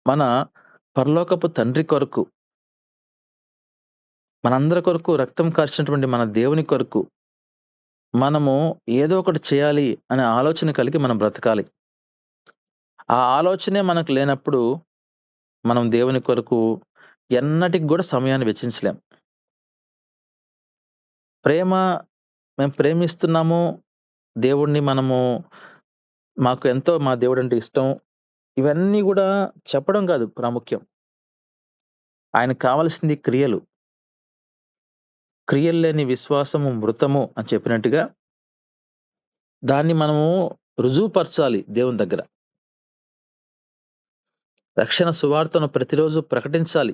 Speaker 1: మన పరలోకపు తండ్రి కొరకు, మనందరి కొరకు రక్తం కార్చినటువంటి మన దేవుని కొరకు, మనము ఏదో ఒకటి చేయాలి అనే ఆలోచన కలిగి మనం బ్రతకాలి. ఆ ఆలోచనే మనకు లేనప్పుడు, మనం దేవుని కొరకు ఎన్నటికి గూడా సమయాన్ని వెచ్చించలేం. ప్రేమ మేము ప్రేమిస్తున్నాము, దేవుడిని మనము మాకు ఎంతో మా దేవుడంటే ఇష్టం. ఇవన్నీ గూడా చెప్పడం గాదు ప్రాముఖ్యం. ఆయనకు కావాల్సింది క్రియలు. క్రియలు లేని విశ్వాసము మృతము అని చెప్పినట్టుగా, దాన్ని మనము రుజువుపరచాలి దేవుని దగ్గర. రక్షణ సువార్తను ప్రతిరోజు ప్రకటించాలి.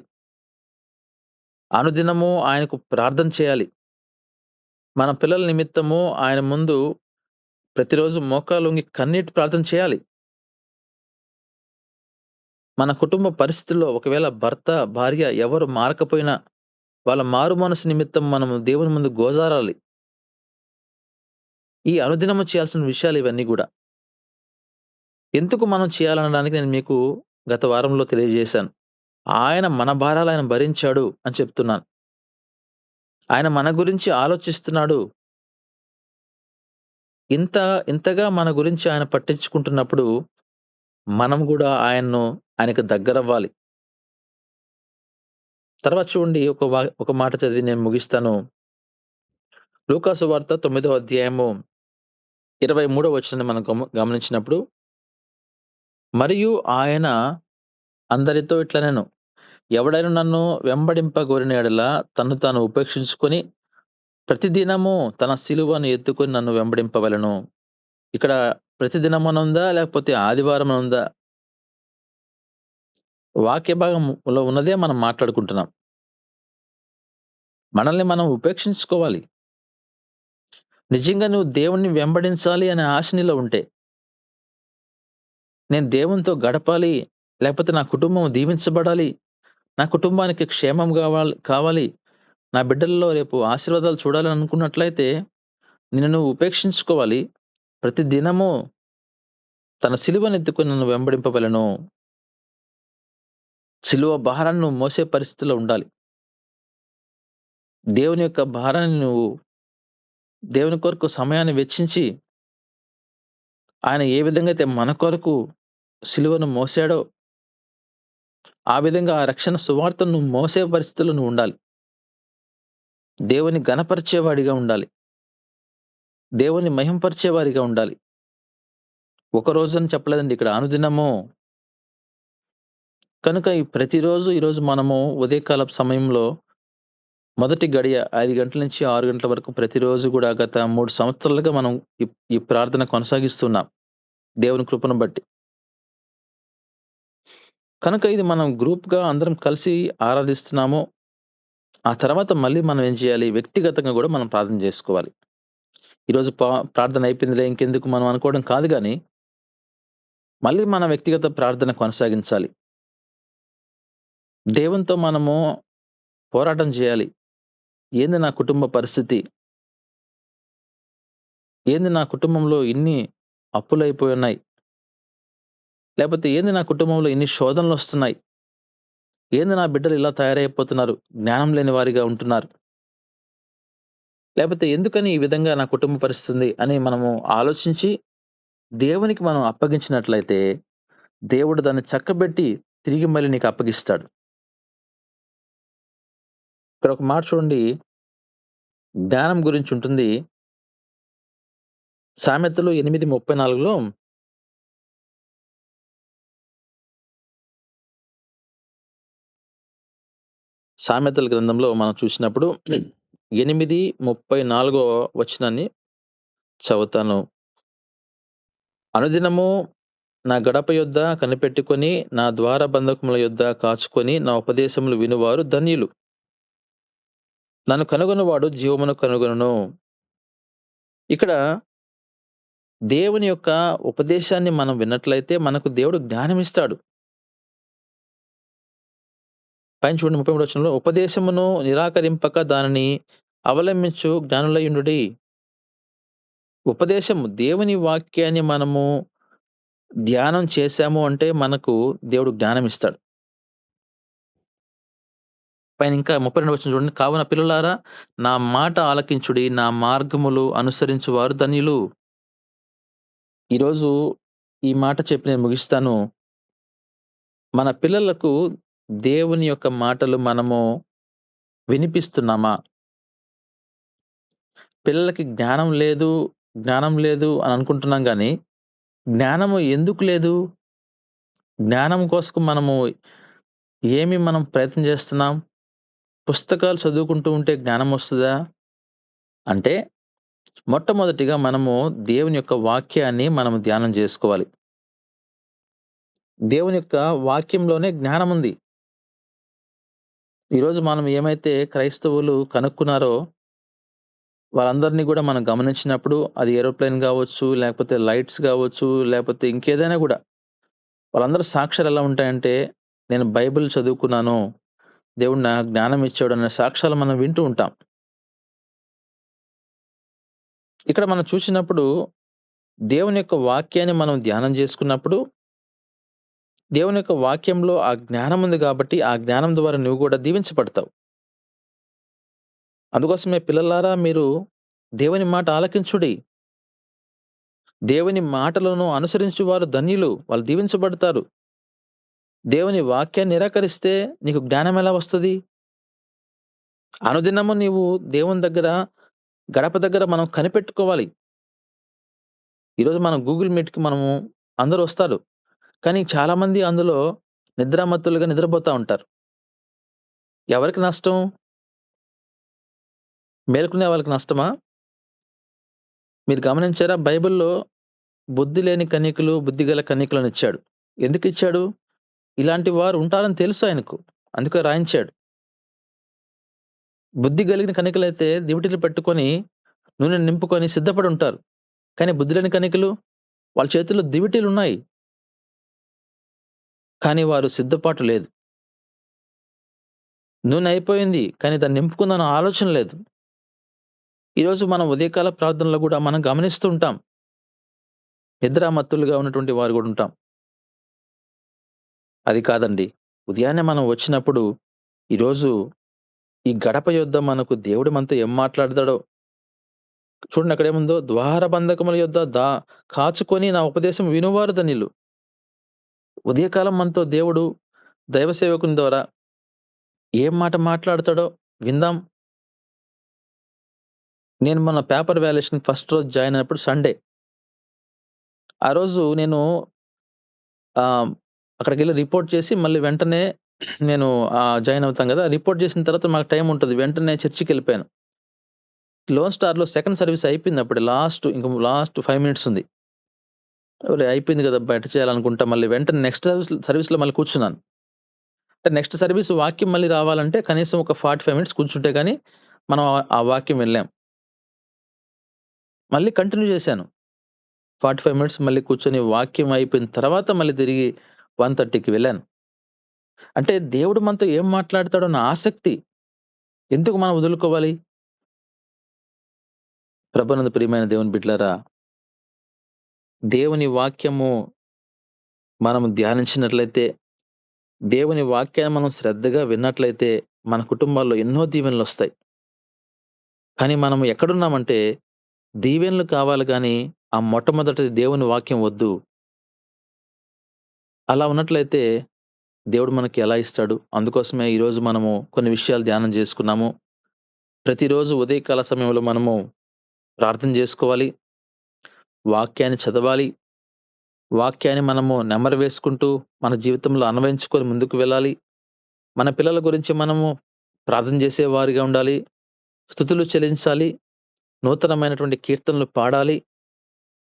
Speaker 1: అనుదినము ఆయనకు ప్రార్థన చేయాలి. మన పిల్లల నిమిత్తము ఆయన ముందు ప్రతిరోజు మోకాళ్ళొంగి కన్నీటి ప్రార్థన చేయాలి. మన కుటుంబ పరిస్థితుల్లో ఒకవేళ భర్త, భార్య ఎవరు మారకపోయినా, వాళ్ళ మారు మనసు నిమిత్తం మనము దేవుని ముందు గోజారాలి. ఈ అనుదినము చేయాల్సిన విషయాలు ఇవన్నీ గూడా. ఎందుకు మనం చేయాలనడానికి నేను మీకు గత వారంలో తెలియజేశాను. ఆయన మన భారాలు ఆయన భరించాడు అని చెప్తున్నాను. ఆయన మన గురించి ఆలోచిస్తున్నాడు. ఇంత ఇంతగా మన గురించి ఆయన పట్టించుకుంటున్నప్పుడు, మనం గూడా ఆయనకు దగ్గరవ్వాలి. తర్వాత చూడండి ఒక మాట చదివి నేను ముగిస్తాను. లూకా సువార్త 9వ అధ్యాయము 23వ వచనాన్ని మనం గమనించినప్పుడు, మరియు ఆయన అందరితో ఇట్లనెను, ఎవడైనా నన్ను వెంబడింపగోరిన యెడల తన్ను తాను ఉపేక్షించుకొని, ప్రతిదినము తన సిలువను ఎత్తుకొని నన్ను వెంబడింపవలెను. ఇక్కడ ప్రతిదినమనుందా? లేకపోతే ఆదివారమనుందా? వాక్య భాగంలో ఉన్నదే మనం మాట్లాడుకుంటున్నాం. మనల్ని మనం ఉపేక్షించుకోవాలి. నిజంగా నువ్వు దేవుడిని వెంబడించాలి అనే ఆశ నీలో ఉంటే, నేను దేవునితో గడపాలి, లేకపోతే నా కుటుంబం దీవించబడాలి, నా కుటుంబానికి క్షేమం కావాలి, నా బిడ్డల్లో రేపు ఆశీర్వాదాలు చూడాలని అనుకున్నట్లయితే, నిన్ను నువ్వు ఉపేక్షించుకోవాలి. ప్రతి దినము తన సిలువనెత్తుకొని నన్ను వెంబడింపవలెను. సిలువ భారాన్ని నువ్వు మోసే పరిస్థితిలో ఉండాలి. దేవుని యొక్క భారాన్ని నువ్వు దేవుని కొరకు సమయాన్ని వెచ్చించి, ఆయన ఏ విధంగా అయితే మన కొరకు సిలువను మోసాడో, ఆ విధంగా ఆ రక్షణ సువార్తను నువ్వు మోసే పరిస్థితిలో నువ్వుండాలి. దేవుని ఘనపరిచేవాడిగా ఉండాలి. దేవుని మహిమపరిచేవారిగా ఉండాలి. ఒక రోజని చెప్పలేదండి ఇక్కడ అనుదినము. కనుక ఈరోజు మనము ఉదయకాలపు సమయంలో మొదటి గడియ 5 గంటల నుంచి 6 గంటల వరకు ప్రతిరోజు గూడా గత 3 సంవత్సరాలుగా మనం ఈ ఈ ప్రార్థన కొనసాగిస్తున్నాం. దేవుని కృపను బట్టి. కనుక ఇది మనం గ్రూప్‌గా అందరం కలిసి ఆరాధిస్తున్నాము. ఆ తర్వాత మళ్ళీ మనం ఏం చేయాలి? వ్యక్తిగతంగా గూడా మనం ప్రార్థన జేసుకోవాలి. ఈరోజు ప్రార్థన అయిపోయిందిలే ఇంకెందుకు మనం అనుకోవడం కాదు గానీ, మళ్ళీ మన వ్యక్తిగత ప్రార్థన కొనసాగించాలి. దేవునితో మనము పోరాటం జేయాలి. ఏంది నా కుటుంబ పరిస్థితి? ఏంది నా కుటుంబంలో ఇన్ని అప్పులైపోయున్నాయి? లేపోతే ఏంది నా కుటుంబంలో ఇన్ని శోధనలొస్తున్నాయి? ఏంది నా బిడ్డలు ఇలా తయారైపోతున్నారు? జ్ఞానం లేని వారిగా ఉంటున్నారు. లేపోతే ఎందుకని ఈ విధంగా నా కుటుంబ పరిస్థితి ఉంది అని మనము ఆలోచించి, దేవునికి మనం అప్పగించినట్లయితే, దేవుడు దాన్ని చక్కబెట్టి తిరిగి మళ్ళీ నీకు అప్పగిస్తాడు. ఇక్కడ ఒక మాట చూడండి, జ్ఞానం గురించి ఉంటుంది. సామెతలు 8:34లో సామెతల గ్రంథంలో మనం చూసినప్పుడు 8:34 వచనాన్ని చదువుతాను. అనుదినము నా గడప యొద్ద కనిపెట్టుకొని, నా ద్వార బంధకముల యొద్ద కాచుకొని, నా ఉపదేశములు వినువారు ధన్యులు. నన్ను కనుగొనువాడు జీవమును కనుగొనును. ఇక్కడ దేవుని యొక్క ఉపదేశాన్ని మనం విన్నట్లయితే మనకు దేవుడు జ్ఞానమిస్తాడు. పైన చూడండి 33 వచనంలో ఉపదేశమును నిరాకరింపక దానిని అవలంబించు జ్ఞానులయుండుడి. ఉపదేశము దేవుని వాక్యాన్ని మనము ధ్యానం చేశాము అంటే మనకు దేవుడు జ్ఞానమిస్తాడు. పైన ఇంకా 32 వచనం చూడండి. కావున పిల్లలారా నా మాట ఆలకించుడి, నా మార్గములు అనుసరించువారు ధన్యులు. ఈరోజు ఈ మాట చెప్పి నేను ముగిస్తాను. మన పిల్లలకు దేవుని యొక్క మాటలు మనము వినిపిస్తున్నామా? పిల్లలకి జ్ఞానం లేదు అని అనుకుంటున్నాం గానీ, జ్ఞానము ఎందుకు లేదు? జ్ఞానం కోసం మనం ప్రయత్నం చేస్తున్నాం? పుస్తకాలు చదువుకుంటూ ఉంటే జ్ఞానం వస్తదా? అంటే మొట్టమొదటిగా మనము దేవుని యొక్క వాక్యాన్ని మనం ధ్యానం జేసుకోవాలి. దేవుని యొక్క వాక్యంలోనే జ్ఞానముంది. ఈరోజు మనం ఏమైతే క్రైస్తవులు కనుక్కున్నారో వాళ్ళందరిని గూడా మనం గమనించినప్పుడు అది ఏరోప్లేన్ గావచ్చు, లేకపోతే లైట్స్ గావచ్చు, లేపోతే ఇంకేదైనా గూడా వాళ్ళందరి సాక్ష్యాలెలా ఉంటాయంటే, నేను బైబిల్ చదువుకున్నాను. దేవుడు నాకు జ్ఞానం ఇచ్చాడు అనే సాక్ష్యాలు మనం వింటూ ఉంటాం. ఇక్కడ మనం చూసినప్పుడు దేవుని యొక్క వాక్యాన్ని మనం ధ్యానం జేసుకున్నప్పుడు, దేవుని యొక్క వాక్యంలో ఆ జ్ఞానం ఉంది గాబట్టి, ఆ జ్ఞానం ద్వారా నువ్వు గూడా దీవించబడతావు. అందుకోసమే పిల్లలారా మీరు దేవుని మాట ఆలకించుడి. దేవుని మాటలను అనుసరించువారు ధన్యులు. వాళ్ళు దీవించబడతారు. దేవుని వాక్యాన్ని నిరాకరిస్తే నీకు జ్ఞానం ఎలా వస్తది? అనుదినము నీవు దేవుని దగ్గర గడప దగ్గర మనం కనిపెట్టుకోవాలి. ఈరోజు మనం గూగుల్ మీట్‌కి మనము అందరూ వస్తారు. కానీ చాలామంది అందులో నిద్రామత్తులుగా నిద్రపోతా ఉంటారు. ఎవరికి నష్టం? మేలుకునే వాళ్ళకి నష్టమా? మీరు గమనించారా? బైబిల్‌లో బుద్ధి లేని కన్యకలు, బుద్ధిగల కన్యకలనిచ్చాడు. ఎందుకిచ్చాడు? ఇలాంటి వారు ఉంటారని తెలుసు ఆయనకు. అందుకే రాయించాడు. బుద్ధి కలిగిన కన్యకలైతే దివిటీలు పెట్టుకొని, నూనె నింపుకొని సిద్ధపడి ఉంటారు. కానీ బుద్ధి లేని కన్యకలు వాళ్ళ చేతుల్లో దివిటీలున్నాయి. కానీ వారు సిద్ధపాటు లేదు. నూనె అయిపోయింది. కానీ దాన్ని నింపుకుందామన్న ఆలోచన లేదు. ఈరోజు మనం ఉదయకాల ప్రార్థనలో గూడా మనం గమనిస్తూ ఉంటాం. నిద్రామత్తులుగా ఉన్నటువంటి వారు గూడా ఉంటాం. అది కాదండి. ఉదయాన్నే మనం వచ్చినప్పుడు ఈరోజు ఈ గడప యొద్ద మనకు దేవుడు మనతో ఏం మాట్లాడతాడో చూడండి అక్కడేముందో ద్వార బంధకముల యొద్ద కాచుకొని నా ఉపదేశం వినువారు ధన్యులు. ఉదయకాలం మనతో దేవుడు దైవ సేవకుని ద్వారా ఏం మాట మాట్లాడతాడో విందాం. నేను మొన్న పేపర్ వాల్యుయేషన్ ఫస్ట్ రోజు జాయిన్ అయినప్పుడు సండే. ఆ రోజు నేను ఆహ్, అక్కడికెళ్ళి రిపోర్ట్ చేసి మళ్ళీ వెంటనే నేను జాయిన్ అవుతాం గదా! రిపోర్ట్ చేసిన తర్వాత మాకు టైమ్ ఉంటది. వెంటనే చర్చికెళ్ళిపోయాను. లోన్ స్టార్‌లో సెకండ్ సర్విస్ అయిపోయింది అప్పుడే లాస్ట్ 5 మినిట్స్ ఉంది. ఒరేయ్! అయిపోయింది గదా! బయట చేయాలనుకుంటా మళ్ళీ వెంటనే నెక్స్ట్ సర్విస్‌లో మళ్ళీ కూర్చున్నాను. అంటే నెక్స్ట్ సర్విస్ వాక్యం మళ్ళీ రావాలంటే కనీసం ఒక 45 మినిట్స్ కూర్చుంటే గాని మనం ఆ వాక్యం వినలేం. మళ్ళీ కంటిన్యూ చేశాను. 45 మినిట్స్ మళ్ళీ కూర్చొని వాక్యం అయిపోయిన తర్వాత మళ్ళీ తిరిగి 1:30కి వెళ్ళాను. అంటే దేవుడు మనతో ఏం మాట్లాడతాడో అన్న ఆసక్తి ఎందుకు మనం వదులుకోవాలి? ప్రభునందు ప్రియమైన దేవుని బిడ్డలారా, దేవుని వాక్యము మనం ధ్యానించినట్లయితే, దేవుని వాక్యాన్ని మనం శ్రద్ధగా విన్నట్లయితే, మన కుటుంబాల్లో ఎన్నో దీవెనలొస్తాయి. కానీ మనం ఎక్కడున్నామంటే, దీవెనలు కావాలి గానీ, ఆ మొట్టమొదటిది దేవుని వాక్యం వద్దు. అలా ఉన్నట్లయితే దేవుడు మనకి ఎలా ఇస్తాడు? అందుకోసమే ఈరోజు మనము కొన్ని విషయాలు ధ్యానం చేసుకున్నాము. ప్రతిరోజు ఉదయకాల సమయంలో మనము ప్రార్థన జేసుకోవాలి. వాక్యాన్ని చదవాలి. వాక్యాన్ని మనము నెమరు వేసుకుంటూ, మన జీవితంలో అన్వయించుకొని ముందుకు వెళ్ళాలి. మన పిల్లల గురించి మనము ప్రార్థన చేసేవారిగా ఉండాలి. స్తుతులు చెల్లించాలి. నూతనమైనటువంటి కీర్తనలు పాడాలి.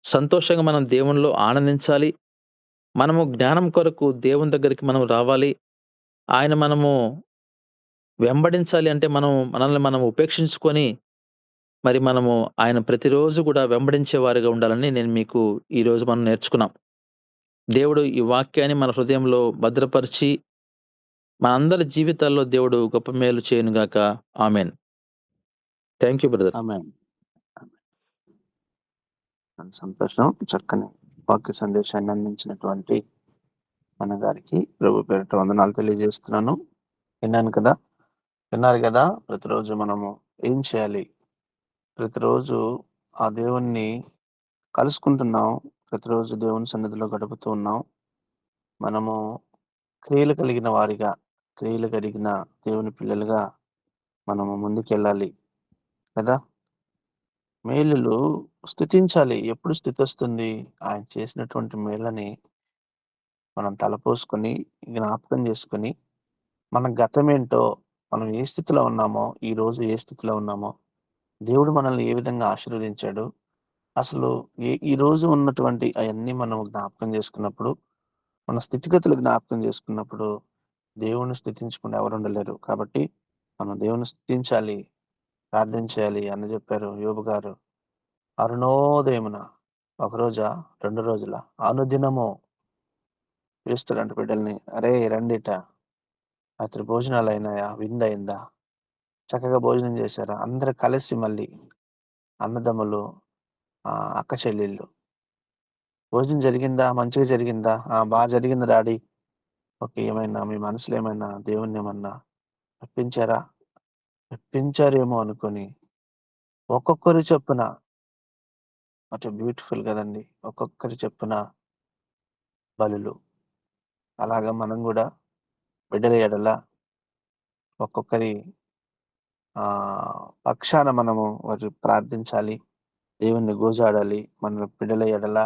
Speaker 1: సంతోషంగా మనం దేవునిలో ఆనందించాలి. మనము జ్ఞానం కొరకు దేవుని దగ్గరికి మనం రావాలి. ఆయన మనము వెంబడించాలి అంటే మనల్ని మనం ఉపేక్షించుకొని, మరి మనము ఆయన ప్రతిరోజు గూడా వెంబడించే వారిగా ఉండాలని నేను మీకు ఈరోజు మనం నేర్చుకున్నాం. దేవుడు ఈ వాక్యాన్ని మన హృదయంలో భద్రపరిచి, మనందరి జీవితాల్లో దేవుడు గొప్ప మేలు చేయనుగాక. Amen. Thank you brother.
Speaker 2: Amen. సంతోషం. చక్కని వాక్య సందేశాన్ని అందించినటువంటి అన్నగారికి ప్రభు పేరిట వందనాలు తెలియజేస్తున్నాను. విన్నారు కదా! ప్రతిరోజు మనము ఏం చేయాలి? ప్రతిరోజు ఆ దేవుణ్ణి కలుసుకుంటున్నాం. ప్రతిరోజు దేవుని సన్నిధిలో గడుపుతూ ఉన్నాం. మనము క్రియలు కలిగిన వారిగా, క్రియలు కలిగిన దేవుని పిల్లలుగా మనము ముందుకెళ్ళాలి కదా! మేలులు స్తుతించాలి. ఎప్పుడు స్తుతొస్తుంది? ఆయన చేసినటువంటి మేలని మనం తలపోసుకొని, జ్ఞాపకం చేసుకొని, మన గతమేంటో, మనం ఏ స్థితిలో ఉన్నామో, ఈరోజు ఏ స్థితిలో ఉన్నామో, దేవుడు మనల్ని ఏ విధంగా ఆశీర్వదించాడు, అసలు ఈరోజు ఉన్నటువంటి అయన్నీ మనం జ్ఞాపకం చేసుకున్నప్పుడు, మన స్థితిగతులు జ్ఞాపకం చేసుకున్నప్పుడు, దేవుణ్ణి స్థుతించకుండా ఎవరు ఉండలేరు. కాబట్టి మనం దేవుని స్థుతించాలి, ప్రార్థన చేయాలి అని చెప్పారు యోబు గారు. అరుణోదయమున ఒక రోజా, 2 రోజులా, అనుదినము పిలుస్తాడంట బిడ్డల్ని. "అరేయ్ రండిట, రాత్రి భోజనాలయినాయా? విందయిందా? చక్కగా భోజనం చేశారా? అందరూ కలిసి మళ్ళీ అన్నదమ్ములు, అక్క చెల్లెళ్ళు. భోజనం జరిగిందా? మంచిగా జరిగిందా? బా జరిగింది డాడీ. ఓకే. ఏమైనా మీ మనసులో ఏమైనా దేవుణ్ణేమన్నా మెప్పించారా? మెప్పించారేమో అనుకోని ఒక్కొక్కరు చొప్పున వాట్ ఎ బ్యూటిఫుల్ గదండీ! ఒక్కొక్కరి చొప్పున బలులు. అలాగా మనం గూడా బిడ్డల ఎడల ఒక్కొక్కరి పక్షాన మనము వారు ప్రార్థించాలి. దేవుణ్ణి గోజాడాలి. మన బిడ్డల ఎడల,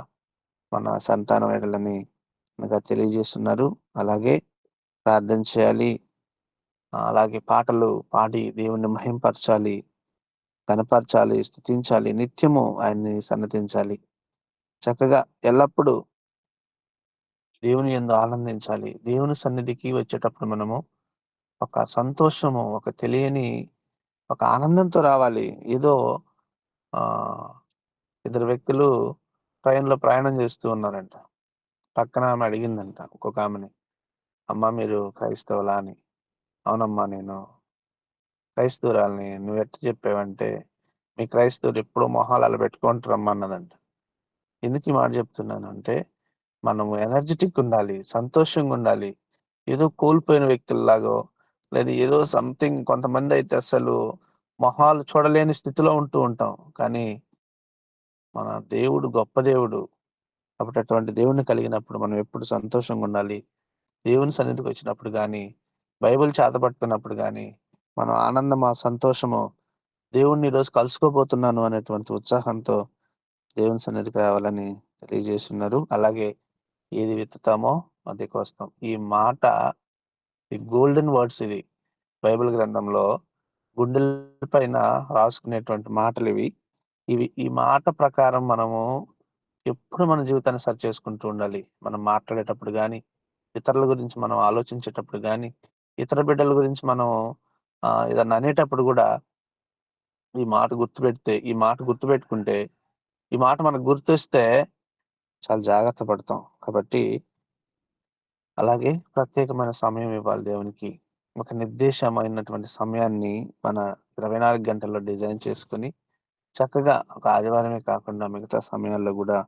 Speaker 2: మన సంతానం ఎడలని అనగా తెలియజేస్తున్నారు. అలాగే ప్రార్థన చేయాలి. అలాగే పాటలు పాడి దేవుణ్ణి మహింపరచాలి, కనపరచాలి, స్తుతించాలి. నిత్యము ఆయన్ని సన్నతించాలి. చక్కగా ఎల్లప్పుడూ దేవుని యందు ఆనందించాలి. దేవుని సన్నిధికి వచ్చేటప్పుడు మనము ఒక సంతోషము, ఒక తెలియని ఒక ఆనందంతో రావాలి. ఏదో ఆహ్, ఇద్దరు వ్యక్తులు ట్రైన్‌లో ప్రయాణం చేస్తూ ఉన్నారంట. పక్కన ఆమె అడిగిందంట ఇంకొక ఆమెని, "అమ్మా మీరు క్రైస్తవులా?" అని. "అవునమ్మా నేను క్రైస్తవురాలిని. నువ్వెట్ట చెప్పావంటే, మీ క్రైస్తవులు ఎప్పుడూ మొహాలు అలా పెట్టుకుంటారమ్మా" అన్నదంట. ఎందుకు ఈ మాట చెప్తున్నానంటే, మనము ఎనర్జిటిక్ ఉండాలి, సంతోషంగా ఉండాలి. ఏదో కోల్పోయిన వ్యక్తుల్లాగో, లేదా ఏదో సంథింగ్ కొంతమందైతే అసలు మొహాలు చూడలేని స్థితిలో ఉంటూ ఉంటాం. కానీ మన దేవుడు గొప్ప దేవుడు. కాబట్టి అటువంటి దేవుడిని కలిగినప్పుడు మనం ఎప్పుడు సంతోషంగా ఉండాలి. దేవుని సన్నిధికొచ్చినప్పుడు గానీ, బైబిల్ చేతపట్టుకున్నప్పుడు గానీ, మనం ఆనందం, ఆ సంతోషము దేవుడిని ఈరోజు కలుసుకోబోతున్నాను అనేటువంటి ఉత్సాహంతో దేవుని సన్నిధికి రావాలని తెలియజేస్తున్నారు. అలాగే ఏది విత్తుతామో అదే కోస్తాం. ఈ మాట, ఈ గోల్డెన్ వర్డ్స్ ఇది. బైబిల్ గ్రంథంలో గుండెల పైన రాసుకునేటువంటి మాటలివి. ఈ మాట ప్రకారం మనము ఎప్పుడు మన జీవితాన్ని సరిచేసుకుంటూ ఉండాలి. మనం మాట్లాడేటప్పుడు గానీ, ఇతరుల గురించి మనం ఆలోచించేటప్పుడు గానీ, ఇతర బిడ్డల గురించి మనం ఏదన్నా అనేటప్పుడు గూడా ఈ మాట గుర్తుపెట్టుకుంటే, ఈ మాట మనకు గుర్తొస్తే చాలా జాగ్రత్త పడతాం. కాబట్టి అలాగే ప్రత్యేకమైన సమయం ఇవ్వాలి దేవునికి. ఒక నిర్దేశమైనటువంటి సమయాన్ని మన 24 గంటల్లో డిజైన్ చేసుకొని, చక్కగా ఒక ఆదివారమే కాకుండా మిగతా సమయాల్లో గూడా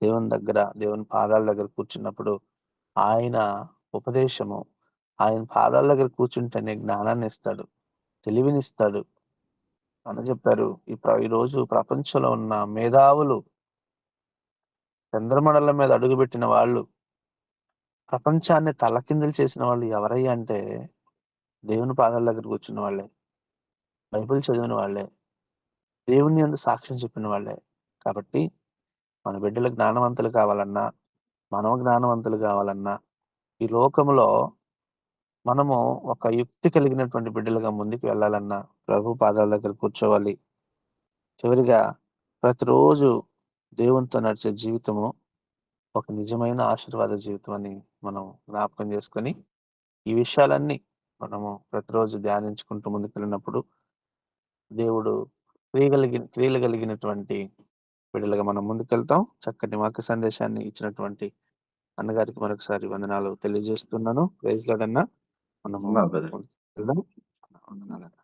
Speaker 2: దేవుని దగ్గర, దేవుని పాదాల దగ్గర కూర్చున్నప్పుడు ఆయన ఉపదేశము, ఆయన పాదాల దగ్గర కూర్చుంటేనే జ్ఞానాన్నిస్తాడు, తెలివినిస్తాడు అని జెప్పారు. ఈరోజు ప్రపంచంలో ఉన్న మేధావులు, చంద్రమండలం మీద అడుగుబెట్టిన వాళ్ళు, ప్రపంచాన్ని తలకిందులు చేసిన వాళ్ళు ఎవరయ్యా అంటే, దేవుని పాదాల దగ్గర కూర్చున్న వాళ్ళే. బైబిల్ చదివిన వాళ్ళే. దేవుని యందు సాక్ష్యం చెప్పిన వాళ్ళే. కాబట్టి మన బిడ్డలు జ్ఞానవంతులు కావాలన్నా, మనం జ్ఞానవంతులు గావాలన్నా, ఈ లోకంలో మనము ఒక యుక్తి కలిగినటువంటి బిడ్డలుగా ముందుకు వెళ్ళాలన్నా, ప్రభు పాదాల దగ్గర కూర్చోవాలి. చివరిగా ప్రతిరోజు దేవునితో నడిచే జీవితము ఒక నిజమైన ఆశీర్వాద జీవితం అని మనం జ్ఞాపకం చేసుకొని, ఈ విషయాలన్నీ మనము ప్రతిరోజు ధ్యానించుకుంటూ ముందుకెళ్ళినప్పుడు దేవుడు క్రియలు కలిగినటువంటి బిడ్డలుగా మనం ముందుకెళ్తాం. చక్కటి వాక్య సందేశాన్ని ఇచ్చినటువంటి అన్నగారికి మరొకసారి వందనాలు తెలియజేస్తున్నాను. ప్రైజ్ లార్డ్ అన్న. మనము
Speaker 1: బ్రదర్.
Speaker 2: ముందుకెళ్దాం. వందనాలన్న.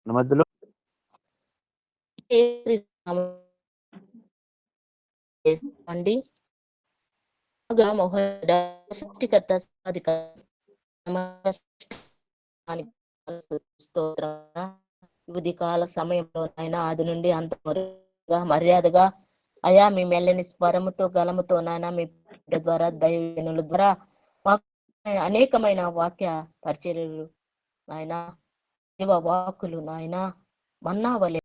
Speaker 2: మన మధ్యలో
Speaker 3: అండి సృష్టికర్త ఉదయకాల సమయంలో నాయన ఆది నుండి అంత మర్యాదగా అయా మీ మెల్లని స్వరముతో గలముతో నాయన మీ బిడ్డ ద్వారా దైవజనుల ద్వారా మాకు అనేకమైన వాక్య పరిచర్యలు నాయన దేవ వాక్కులు నాయన మన్నా వలె